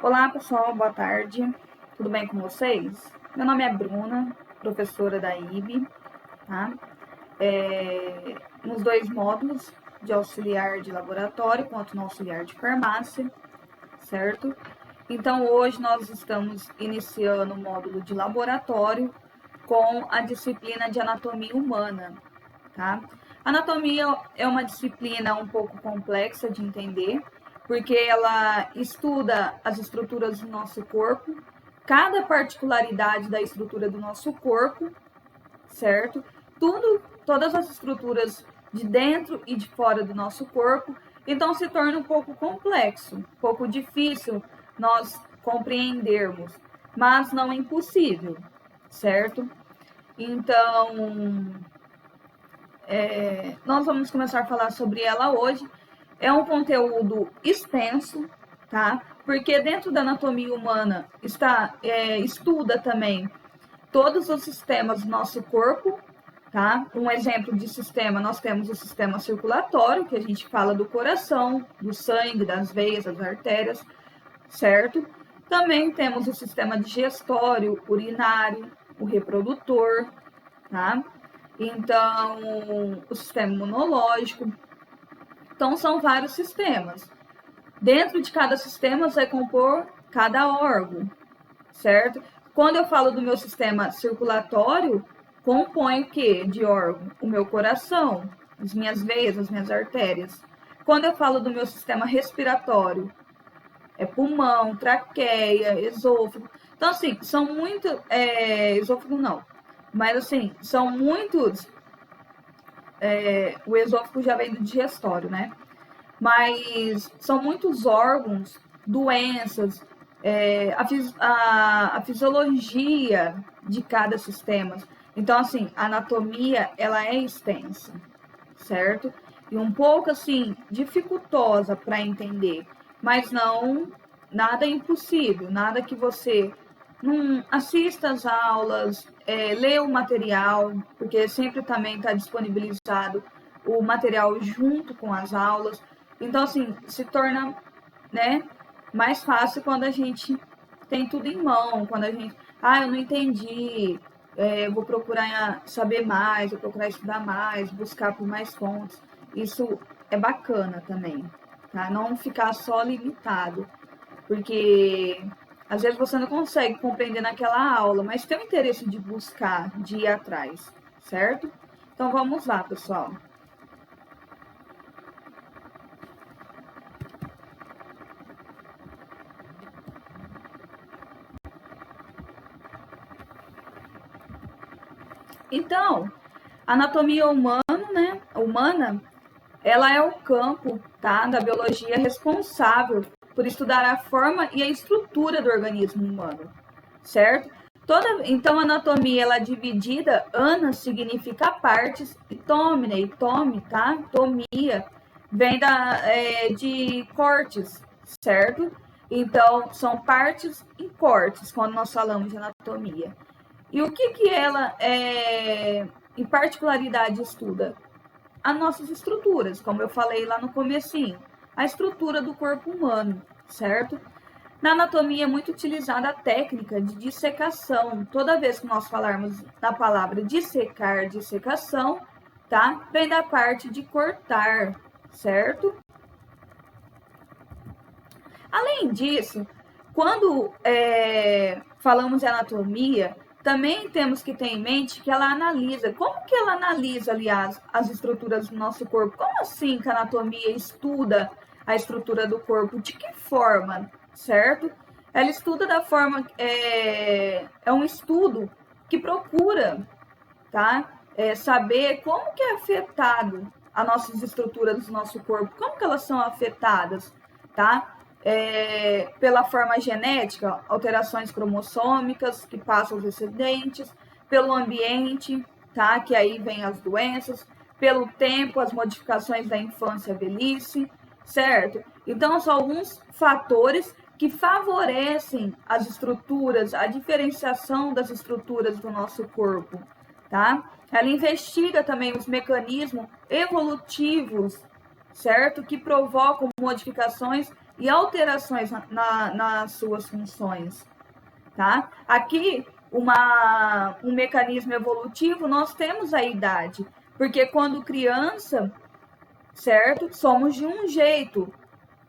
Olá pessoal, boa tarde, tudo bem com vocês? Meu nome é Bruna, professora da IB, tá? Nos dois módulos, de auxiliar de laboratório quanto no auxiliar de farmácia, certo? Então hoje nós estamos iniciando o módulo de laboratório com a disciplina de anatomia humana, tá? Anatomia é uma disciplina um pouco complexa de entender, porque ela estuda as estruturas do nosso corpo, cada particularidade da estrutura do nosso corpo, certo? Todas as estruturas de dentro e de fora do nosso corpo, então se torna um pouco complexo, um pouco difícil nós compreendermos, mas não impossível, certo? Então, nós vamos começar a falar sobre ela hoje. É um conteúdo extenso, tá? Porque dentro da anatomia humana estuda também todos os sistemas do nosso corpo, tá? Um exemplo de sistema, nós temos o sistema circulatório, que a gente fala do coração, do sangue, das veias, das artérias, certo? Também temos o sistema digestório, urinário, o reprodutor, tá? Então, o sistema imunológico. Então, são vários sistemas. Dentro de cada sistema vai compor cada órgão, certo? Quando eu falo do meu sistema circulatório, compõe o quê de órgão? O meu coração, as minhas veias, as minhas artérias. Quando eu falo do meu sistema respiratório, é pulmão, traqueia, esôfago. Então, assim, são muito... esôfago não. Mas, assim, são muitos... o esôfago já vem do digestório, né? Mas são muitos órgãos, doenças, a fisiologia de cada sistema. Então, assim, a anatomia, ela é extensa, certo? E um pouco, assim, dificultosa para entender, mas não, nada é impossível, nada que você não assista às aulas, lê o material, porque sempre também está disponibilizado o material junto com as aulas. Então, assim, se torna, né, mais fácil quando a gente tem tudo em mão, quando a gente, eu não entendi, vou procurar saber mais, vou procurar estudar mais, buscar por mais fontes. Isso é bacana também, tá? Não ficar só limitado, porque às vezes você não consegue compreender naquela aula, mas tem o interesse de buscar, de ir atrás, certo? Então vamos lá, pessoal. Então, a anatomia humana, ela é o campo, tá, da biologia responsável por estudar a forma e a estrutura do organismo humano, certo? Então, a anatomia, ela é dividida, ana significa partes, e tome, tá? Tomia, vem de cortes, certo? Então, são partes e cortes, quando nós falamos de anatomia. E o que ela, em particularidade, estuda? As nossas estruturas, como eu falei lá no comecinho, a estrutura do corpo humano, certo? Na anatomia é muito utilizada a técnica de dissecação. Toda vez que nós falarmos da palavra dissecar, dissecação, tá? Vem da parte de cortar, certo? Além disso, quando falamos de anatomia, também temos que ter em mente que ela analisa. Como que ela analisa, aliás, as estruturas do nosso corpo? Como assim que a anatomia estuda a estrutura do corpo? De que forma, certo? Ela estuda da forma... É um estudo que procura, tá? Saber como que é afetado as nossas estruturas do nosso corpo, como que elas são afetadas, tá? Pela forma genética, alterações cromossômicas que passam os descendentes, pelo ambiente, tá? Que aí vem as doenças, pelo tempo, as modificações da infância e velhice, certo? Então, são alguns fatores que favorecem as estruturas, a diferenciação das estruturas do nosso corpo, tá? Ela investiga também os mecanismos evolutivos certo? Que provocam modificações e alterações nas suas funções, tá? Aqui, um mecanismo evolutivo, nós temos a idade, porque quando criança, certo? Somos de um jeito.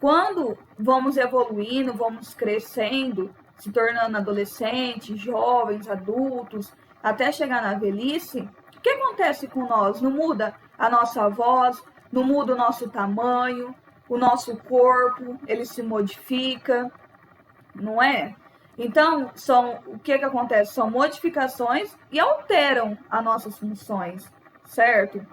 Quando vamos evoluindo, vamos crescendo, se tornando adolescentes, jovens, adultos, até chegar na velhice, o que acontece com nós? Não muda a nossa voz, não muda o nosso tamanho, o nosso corpo, ele se modifica, não é? Então, o que acontece? São modificações e alteram as nossas funções, certo?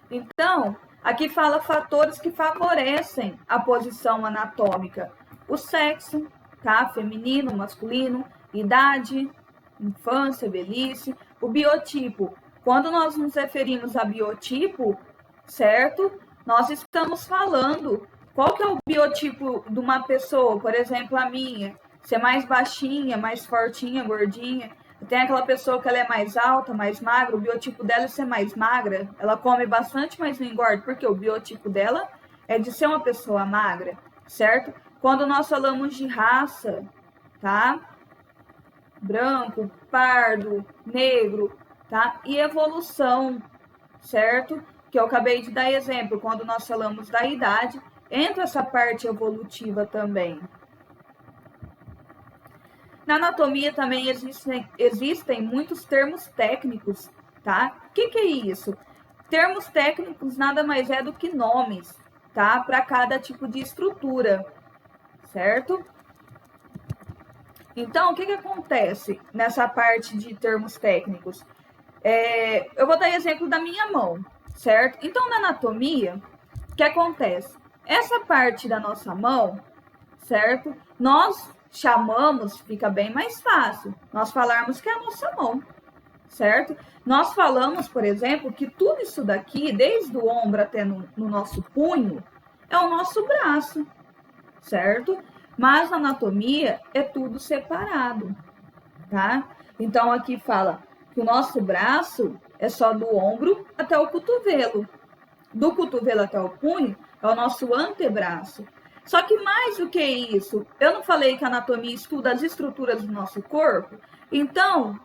Então, aqui fala fatores que favorecem a posição anatômica. O sexo, tá? Feminino, masculino, idade, infância, velhice, o biotipo. Quando nós nos referimos a biotipo, certo? Nós estamos falando qual que é o biotipo de uma pessoa, por exemplo, a minha, ser mais baixinha, mais fortinha, gordinha. Tem aquela pessoa que ela é mais alta, mais magra, o biotipo dela é ser mais magra, ela come bastante, mas não engorda, porque o biotipo dela é de ser uma pessoa magra, certo? Quando nós falamos de raça, tá? Branco, pardo, negro, tá? E evolução, certo? Que eu acabei de dar exemplo, quando nós falamos da idade, entra essa parte evolutiva também. Na anatomia também existem muitos termos técnicos, tá? O que é isso? Termos técnicos nada mais é do que nomes, tá? Para cada tipo de estrutura, certo? Então, o que acontece nessa parte de termos técnicos? Eu vou dar exemplo da minha mão, certo? Então, na anatomia, o que acontece? Essa parte da nossa mão, certo? Nós chamamos, fica bem mais fácil, nós falarmos que é a nossa mão, certo? Nós falamos, por exemplo, que tudo isso daqui, desde o ombro até no nosso punho, é o nosso braço, certo? Mas na anatomia é tudo separado, tá? Então aqui fala que o nosso braço é só do ombro até o cotovelo. Do cotovelo até o punho é o nosso antebraço. Só que mais do que isso, eu não falei que a anatomia estuda as estruturas do nosso corpo? Então,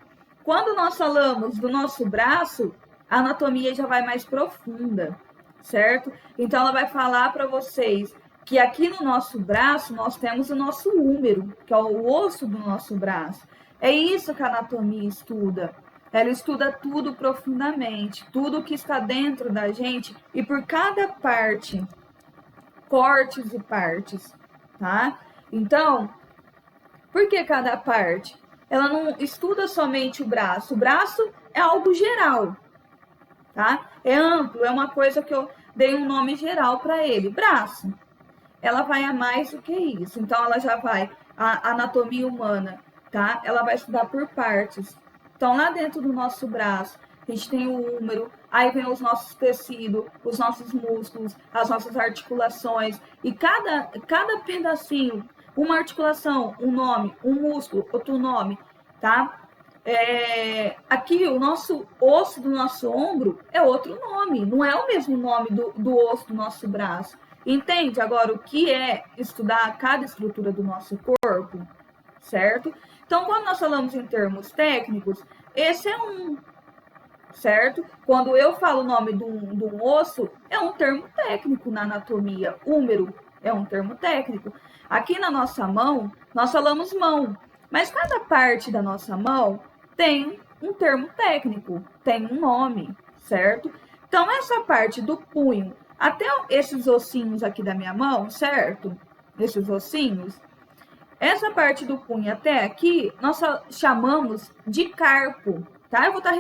quando nós falamos do nosso braço, a anatomia já vai mais profunda, certo? Então, ela vai falar para vocês que aqui no nosso braço nós temos o nosso húmero, que é o osso do nosso braço. É isso que a anatomia estuda. Ela estuda tudo profundamente, tudo que está dentro da gente e por cada parte, cortes e partes, tá? Então, por que cada parte? Ela não estuda somente o braço. O braço é algo geral, tá? É amplo, é uma coisa que eu dei um nome geral para ele, braço. Ela vai a mais do que isso. Então, ela já vai a anatomia humana, tá? Ela vai estudar por partes. Então, lá dentro do nosso braço, a gente tem o húmero, aí vem os nossos tecidos, os nossos músculos, as nossas articulações. E cada pedacinho, uma articulação, um nome, um músculo, outro nome, tá? Aqui, o nosso osso do nosso ombro é outro nome, não é o mesmo nome do osso do nosso braço. Entende agora o que é estudar cada estrutura do nosso corpo, certo? Então, quando nós falamos em termos técnicos, esse é um, certo? Quando eu falo o nome de um osso, é um termo técnico na anatomia. Húmero é um termo técnico. Aqui na nossa mão, nós falamos mão, mas cada parte da nossa mão tem um termo técnico, tem um nome, certo? Então, essa parte do punho, até esses ossinhos aqui da minha mão, certo? Esses ossinhos, essa parte do punho até aqui, nós chamamos de carpo, tá? Eu vou estar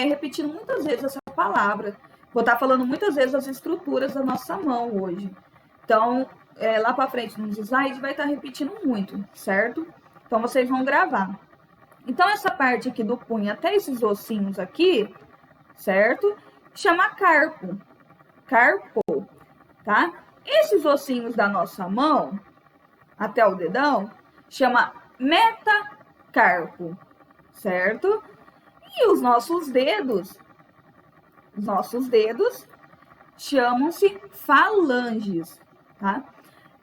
repetindo muitas vezes essa palavra. Vou estar falando muitas vezes as estruturas da nossa mão hoje. Então, lá para frente nos slides vai estar repetindo muito, certo? Então, vocês vão gravar. Então, essa parte aqui do punho até esses ossinhos aqui, certo? Chama carpo. Carpo, tá? Esses ossinhos da nossa mão, até o dedão, chama metacarpo, certo? E os nossos dedos, os nossos dedos, chamam-se falanges, tá?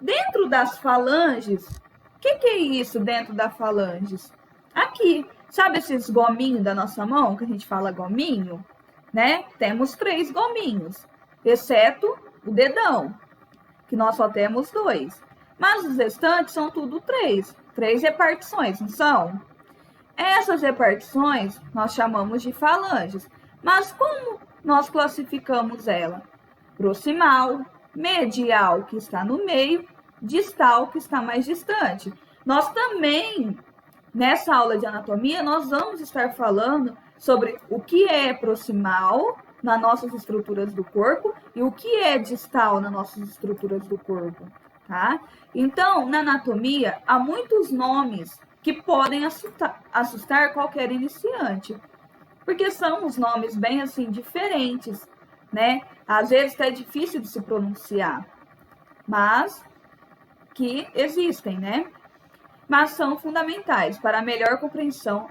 Dentro das falanges, o que é isso dentro das falanges? Aqui, sabe esses gominhos da nossa mão, que a gente fala gominho? Né? Temos 3 gominhos, exceto o dedão, que nós só temos 2. Mas os restantes são tudo 3 repartições, não são? Essas repartições nós chamamos de falanges. Mas como nós classificamos ela? Proximal, medial, que está no meio, distal, que está mais distante. Nós também, nessa aula de anatomia, nós vamos estar falando sobre o que é proximal nas nossas estruturas do corpo e o que é distal nas nossas estruturas do corpo, tá? Então, na anatomia, há muitos nomes que podem assustar qualquer iniciante, porque são os nomes bem assim diferentes, né? Às vezes é difícil de se pronunciar, mas que existem, né? Mas são fundamentais para a melhor compreensão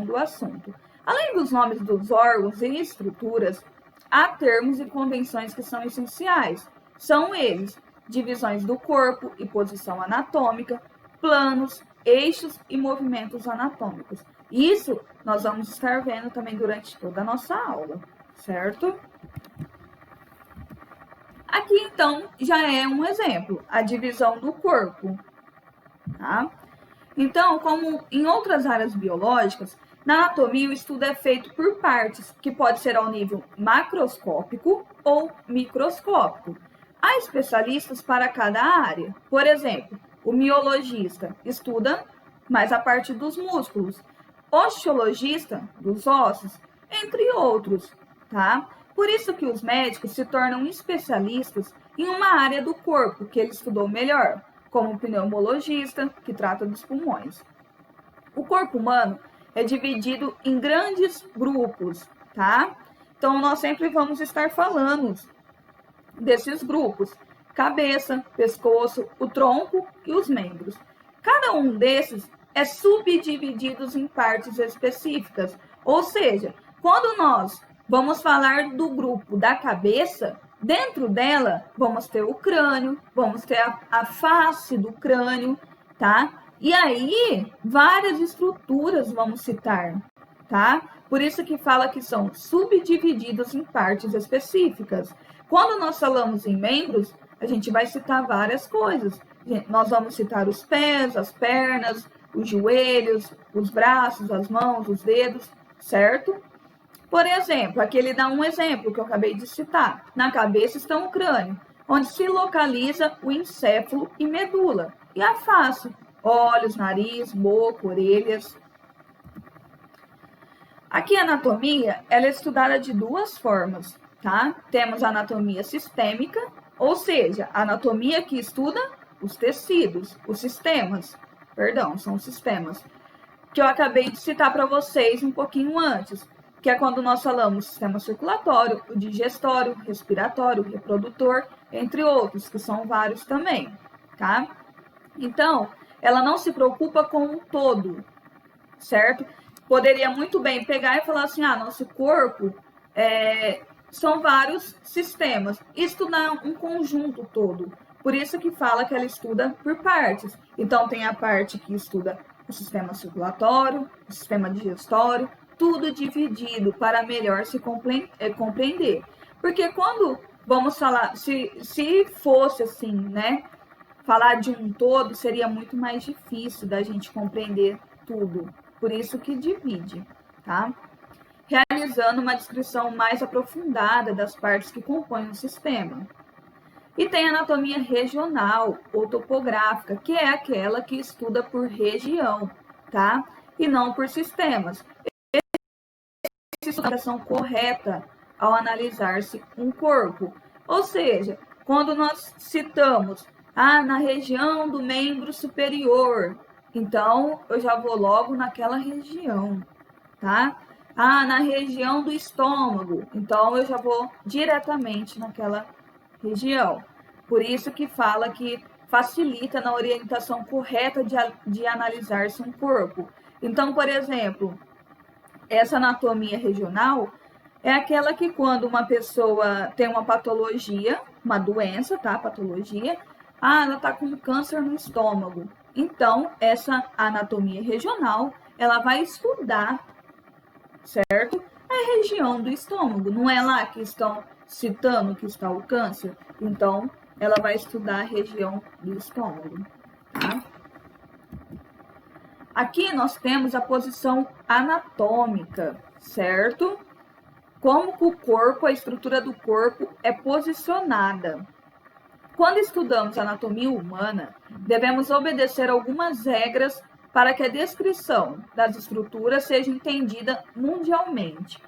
do assunto. Além dos nomes dos órgãos e estruturas, há termos e convenções que são essenciais. São eles: divisões do corpo e posição anatômica, planos, eixos e movimentos anatômicos. Isso nós vamos estar vendo também durante toda a nossa aula, certo? Aqui, então, já é um exemplo, a divisão do corpo, tá? Então, como em outras áreas biológicas, na anatomia o estudo é feito por partes, que pode ser ao nível macroscópico ou microscópico. Há especialistas para cada área. Por exemplo, o miologista estuda mais a parte dos músculos, o osteologista dos ossos, entre outros, tá? Por isso que os médicos se tornam especialistas em uma área do corpo que ele estudou melhor, como o pneumologista, que trata dos pulmões. O corpo humano é dividido em grandes grupos, tá? Então, nós sempre vamos estar falando desses grupos: cabeça, pescoço, o tronco e os membros. Cada um desses é subdividido em partes específicas, ou seja, quando nós vamos falar do grupo da cabeça, dentro dela vamos ter o crânio, vamos ter a face do crânio, tá? E aí, várias estruturas vamos citar, tá? Por isso que fala que são subdivididos em partes específicas. Quando nós falamos em membros, a gente vai citar várias coisas. Nós vamos citar os pés, as pernas, os joelhos, os braços, as mãos, os dedos, certo? Por exemplo, aqui ele dá um exemplo que eu acabei de citar. Na cabeça está o crânio, onde se localiza o encéfalo e medula. E a face, olhos, nariz, boca, orelhas. Aqui a anatomia, ela é estudada de 2 formas, tá? Temos a anatomia sistêmica, ou seja, a anatomia que estuda os tecidos, os sistemas. Perdão, são os sistemas. Que eu acabei de citar para vocês um pouquinho antes, que é quando nós falamos sistema circulatório, o digestório, respiratório, reprodutor, entre outros, que são vários também, tá? Então, ela não se preocupa com o todo, certo? Poderia muito bem pegar e falar assim, nosso corpo são vários sistemas, e estudar um conjunto todo. Por isso que fala que ela estuda por partes. Então, tem a parte que estuda o sistema circulatório, o sistema digestório, tudo dividido para melhor se compreender. Porque quando vamos falar, se fosse assim, né, falar de um todo, seria muito mais difícil da gente compreender tudo. Por isso que divide, tá? Realizando uma descrição mais aprofundada das partes que compõem o sistema. E tem a anatomia regional ou topográfica, que é aquela que estuda por região, tá? E não por sistemas. Essa é a correta ao analisar-se um corpo. Ou seja, quando nós citamos na região do membro superior, então eu já vou logo naquela região, tá? Na região do estômago, então eu já vou diretamente naquela região. Por isso que fala que facilita na orientação correta de analisar-se um corpo. Então, por exemplo, essa anatomia regional, é aquela que quando uma pessoa tem uma patologia, uma doença, tá? Patologia, ela tá com câncer no estômago. Então, essa anatomia regional, ela vai estudar, certo? A região do estômago. Não é lá que estão citando que está o câncer? Então, ela vai estudar a região do estômago, tá? Aqui nós temos a posição anatômica, certo? Como o corpo, a estrutura do corpo é posicionada. Quando estudamos anatomia humana, devemos obedecer algumas regras para que a descrição das estruturas seja entendida mundialmente.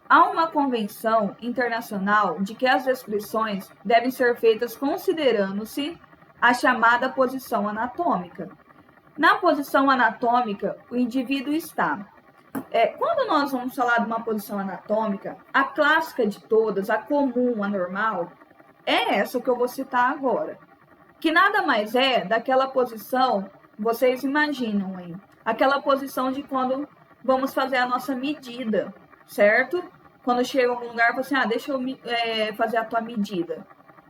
Há uma convenção internacional de que as descrições devem ser feitas considerando-se a chamada posição anatômica. Na posição anatômica, o indivíduo está. Quando nós vamos falar de uma posição anatômica, a clássica de todas, a comum, a normal, é essa que eu vou citar agora. Que nada mais é daquela posição, vocês imaginam aí, aquela posição de quando vamos fazer a nossa medida, certo? Quando chega a algum lugar, você deixa eu fazer a tua medida.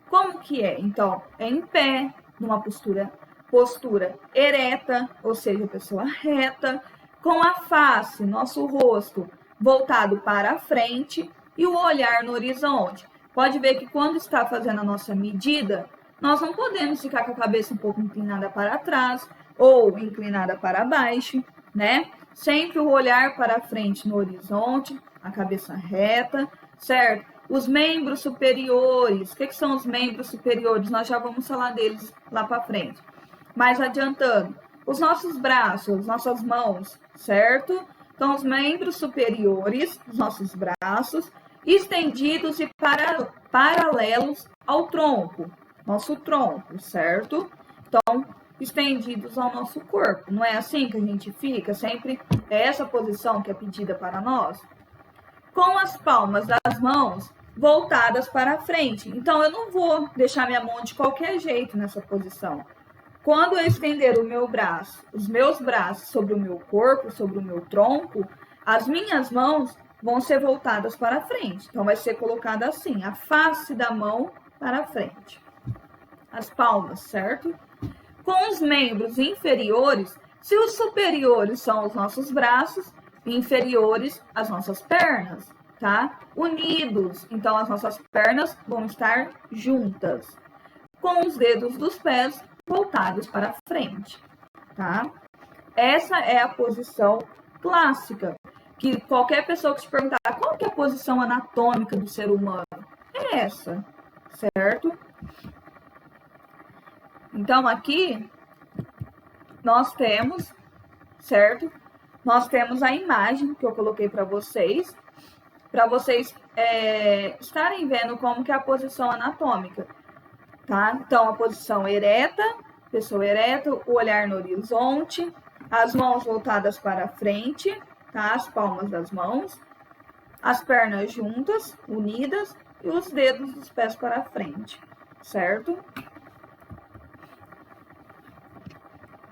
Como que é? Então, é em pé, numa postura ereta, ou seja, pessoa reta, com a face, nosso rosto, voltado para a frente e o olhar no horizonte. Pode ver que quando está fazendo a nossa medida, nós não podemos ficar com a cabeça um pouco inclinada para trás ou inclinada para baixo, né? Sempre o olhar para a frente no horizonte, a cabeça reta, certo? Os membros superiores, o que são os membros superiores? Nós já vamos falar deles lá para frente. Mas adiantando, os nossos braços, nossas mãos, certo? Então, os membros superiores dos nossos braços, estendidos e paralelos ao tronco, nosso tronco, certo? Então, estendidos ao nosso corpo. Não é assim que a gente fica? Sempre é essa posição que é pedida para nós? Com as palmas das mãos voltadas para a frente. Então, eu não vou deixar minha mão de qualquer jeito nessa posição. Quando eu estender o meu braço, os meus braços sobre o meu corpo, sobre o meu tronco, as minhas mãos vão ser voltadas para a frente. Então, vai ser colocada assim, a face da mão para a frente. As palmas, certo? Com os membros inferiores, se os superiores são os nossos braços, inferiores as nossas pernas, tá? Unidos, então as nossas pernas vão estar juntas. Com os dedos dos pés voltados para a frente, tá? Essa é a posição clássica, que qualquer pessoa que te perguntar qual que é a posição anatômica do ser humano, é essa, certo? Então, aqui, nós temos, certo? Nós temos a imagem que eu coloquei para vocês estarem vendo como que é a posição anatômica, tá? Então, a posição ereta, pessoa ereta, o olhar no horizonte, as mãos voltadas para a frente, tá? As palmas das mãos, as pernas juntas, unidas, e os dedos dos pés para a frente, certo?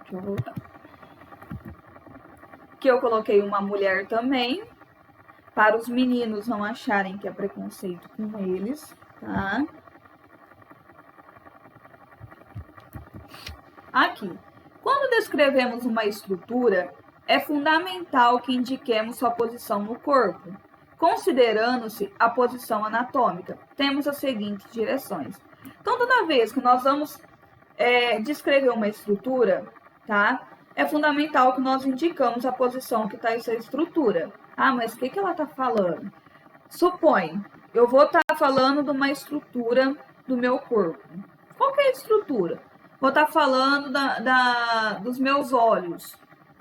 Deixa eu voltar. Aqui eu coloquei uma mulher também, para os meninos não acharem que é preconceito com eles, tá? Aqui, quando descrevemos uma estrutura, é fundamental que indiquemos sua posição no corpo. Considerando-se a posição anatômica, temos as seguintes direções. Então, toda vez que nós vamos descrever uma estrutura, tá? É fundamental que nós indicamos a posição que está essa estrutura. Mas o que ela está falando? Supõe, eu vou estar falando de uma estrutura do meu corpo. Qual que é a estrutura? Vou estar falando dos meus olhos,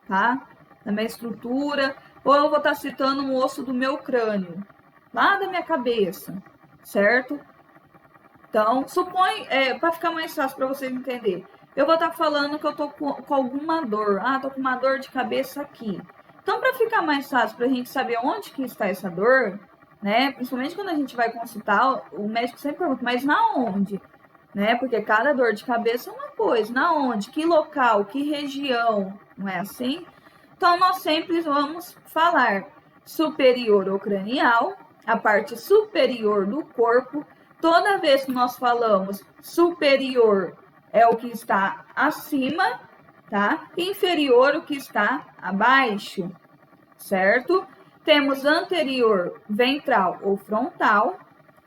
tá? Da minha estrutura. Ou eu vou estar citando um osso do meu crânio, lá da minha cabeça, certo? Então, supõe, para ficar mais fácil para vocês entenderem, eu vou estar falando que eu tô com alguma dor. Tô com uma dor de cabeça aqui. Então, para ficar mais fácil para a gente saber onde que está essa dor, né? Principalmente quando a gente vai consultar, o médico sempre pergunta, mas na onde? Né? Porque cada dor de cabeça é uma coisa. Na onde? Que local? Que região? Não é assim? Então, nós sempre vamos falar superior ou cranial, a parte superior do corpo. Toda vez que nós falamos superior é o que está acima, tá? Inferior o que está abaixo, certo? Temos anterior, ventral ou frontal,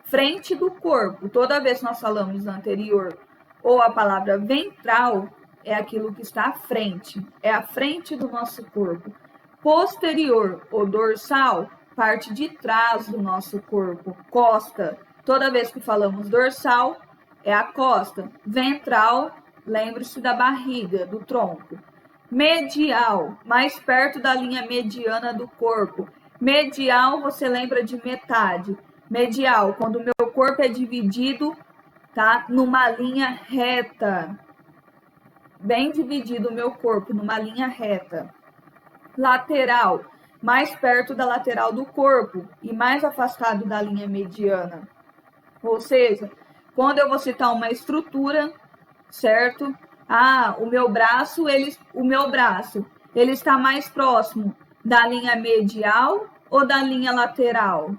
frente do corpo. Toda vez que nós falamos anterior ou a palavra ventral, é aquilo que está à frente, é a frente do nosso corpo. Posterior ou dorsal, parte de trás do nosso corpo. Costa, toda vez que falamos dorsal, é a costa. Ventral, lembre-se da barriga, do tronco. Medial, mais perto da linha mediana do corpo. Medial, você lembra de metade. Medial, quando o meu corpo é dividido, tá? Numa linha reta. Bem dividido o meu corpo, numa linha reta. Lateral, mais perto da lateral do corpo e mais afastado da linha mediana. Ou seja, quando eu vou citar uma estrutura, certo? O meu braço, ele está mais próximo da linha medial ou da linha lateral?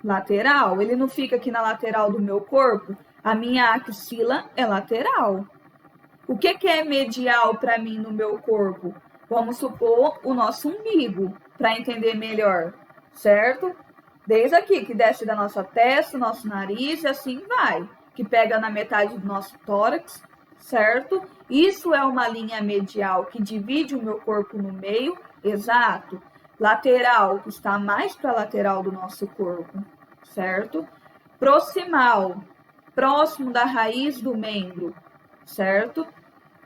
Lateral, ele não fica aqui na lateral do meu corpo? A minha axila é lateral. O que é medial para mim no meu corpo? Vamos supor o nosso umbigo, para entender melhor, certo? Desde aqui, que desce da nossa testa, nosso nariz, e assim vai. Que pega na metade do nosso tórax, certo? Isso é uma linha medial que divide o meu corpo no meio, exato. Lateral, que está mais para a lateral do nosso corpo, certo? Proximal, próximo da raiz do membro, certo?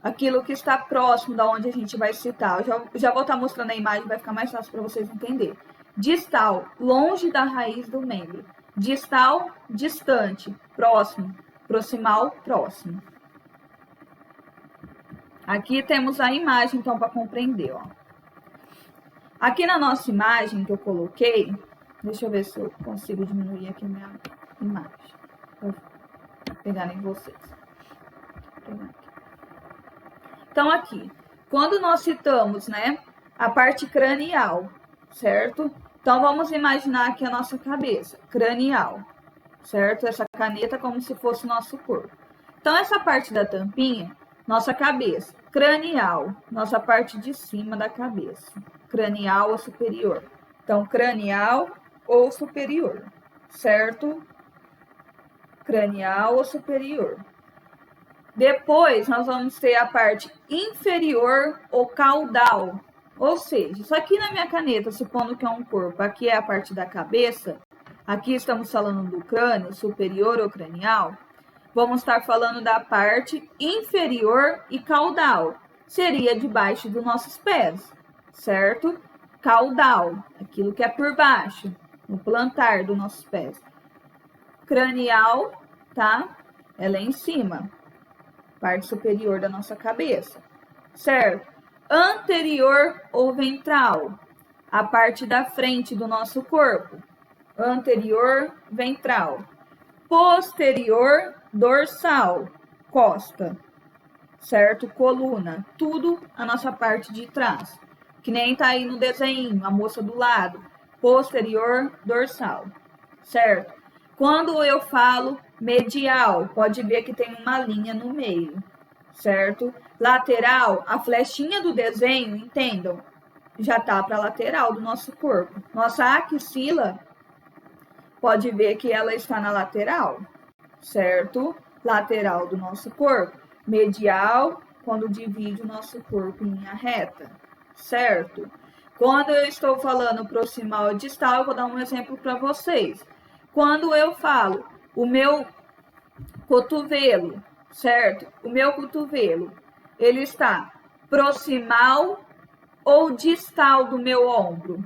Aquilo que está próximo da onde a gente vai citar. Eu já vou estar mostrando a imagem, vai ficar mais fácil para vocês entenderem. Distal, longe da raiz do membro. Distal, distante, próximo. Proximal, próximo. Aqui temos a imagem, então, para compreender, ó. Aqui na nossa imagem que eu coloquei, deixa eu ver se eu consigo diminuir aqui a minha imagem. Para pegar em vocês. Então, aqui, quando nós citamos, né, a parte cranial, certo? Então, vamos imaginar aqui a nossa cabeça, cranial, certo? Essa caneta como se fosse o nosso corpo. Então, essa parte da tampinha, nossa cabeça, cranial, nossa parte de cima da cabeça, cranial ou superior. Então, cranial ou superior, certo? Cranial ou superior. Depois, nós vamos ter a parte inferior ou caudal. Ou seja, isso aqui na minha caneta, supondo que é um corpo, aqui é a parte da cabeça, aqui estamos falando do crânio, superior ou cranial, vamos estar falando da parte inferior e caudal. Seria debaixo dos nossos pés, certo? Caudal, aquilo que é por baixo, no plantar dos nossos pés. Cranial, tá? Ela é em cima. Parte superior da nossa cabeça, certo? Anterior ou ventral, a parte da frente do nosso corpo, anterior, ventral. Posterior, dorsal, costa, certo? Coluna, tudo a nossa parte de trás, que nem tá aí no desenho, a moça do lado, posterior, dorsal, certo? Quando eu falo medial, pode ver que tem uma linha no meio, certo? Lateral, a flechinha do desenho, entendam, já tá para a lateral do nosso corpo. Nossa axila, pode ver que ela está na lateral, certo? Lateral do nosso corpo. Medial, quando divide o nosso corpo em linha reta, certo? Quando eu estou falando proximal e distal, eu vou dar um exemplo para vocês. Quando eu falo o meu cotovelo, certo? O meu cotovelo, ele está proximal ou distal do meu ombro?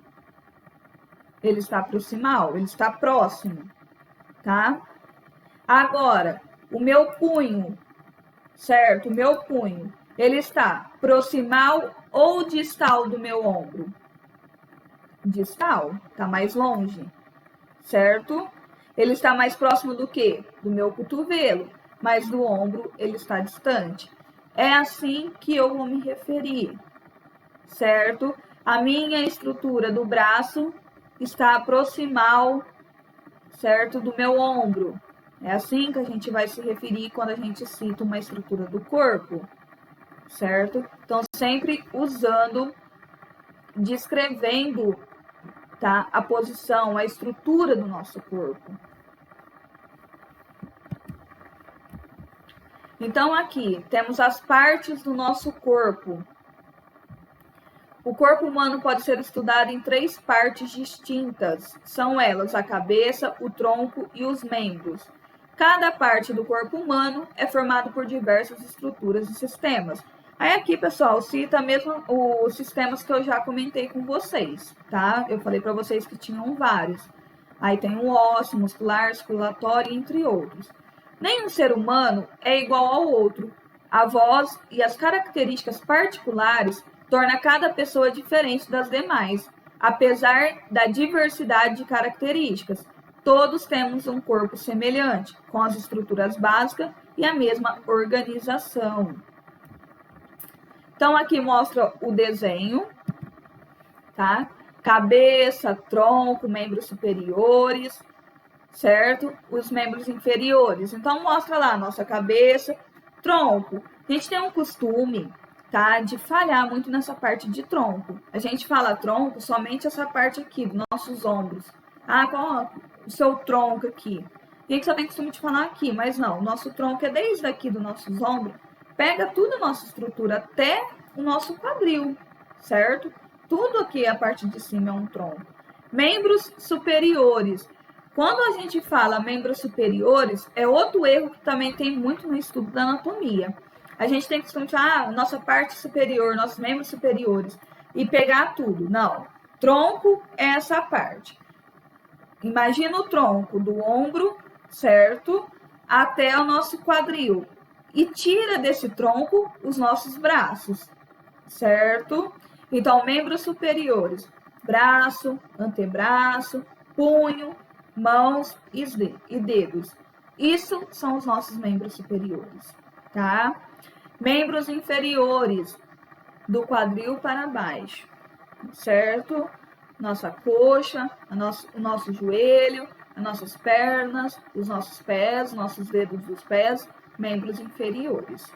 Ele está proximal, ele está próximo, tá? Agora, o meu punho, certo? O meu punho, ele está proximal ou distal do meu ombro? Distal, tá mais longe, certo? Ele está mais próximo do quê? Do meu cotovelo, mas do ombro ele está distante. É assim que eu vou me referir, certo? A minha estrutura do braço está proximal certo? Do meu ombro. É assim que a gente vai se referir quando a gente cita uma estrutura do corpo, certo? Então, sempre usando, descrevendo, tá? A posição, a estrutura do nosso corpo. Então, aqui temos as partes do nosso corpo. O corpo humano pode ser estudado em 3 partes distintas. São elas a cabeça, o tronco e os membros. Cada parte do corpo humano é formado por diversas estruturas e sistemas. Aí aqui, pessoal, cita mesmo os sistemas que eu já comentei com vocês, tá? Eu falei para vocês que tinham vários. Aí tem o ósseo, muscular, circulatório, entre outros. Nenhum ser humano é igual ao outro. A voz e as características particulares torna cada pessoa diferente das demais, apesar da diversidade de características. Todos temos um corpo semelhante, com as estruturas básicas e a mesma organização. Então, aqui mostra o desenho, tá? Cabeça, tronco, membros superiores, certo? Os membros inferiores. Então, mostra lá a nossa cabeça, tronco. A gente tem um costume, tá, de falhar muito nessa parte de tronco. A gente fala tronco somente essa parte aqui, dos nossos ombros. Ah, qual o seu tronco aqui? A gente só tem costume de falar aqui, mas não. O nosso tronco é desde aqui dos nossos ombros, pega tudo a nossa estrutura até o nosso quadril, certo? Tudo aqui, a parte de cima é um tronco. Membros superiores. Quando a gente fala membros superiores, é outro erro que também tem muito no estudo da anatomia. A gente tem que estudar nossa parte superior, nossos membros superiores, e pegar tudo. Não, tronco é essa parte. Imagina o tronco do ombro, certo? Até o nosso quadril. E tira desse tronco os nossos braços, certo? Então, membros superiores, braço, antebraço, punho, mãos e dedos. Isso são os nossos membros superiores, tá? Membros inferiores, do quadril para baixo, certo? Nossa coxa, o nosso joelho, as nossas pernas, os nossos pés, nossos dedos dos pés, membros inferiores.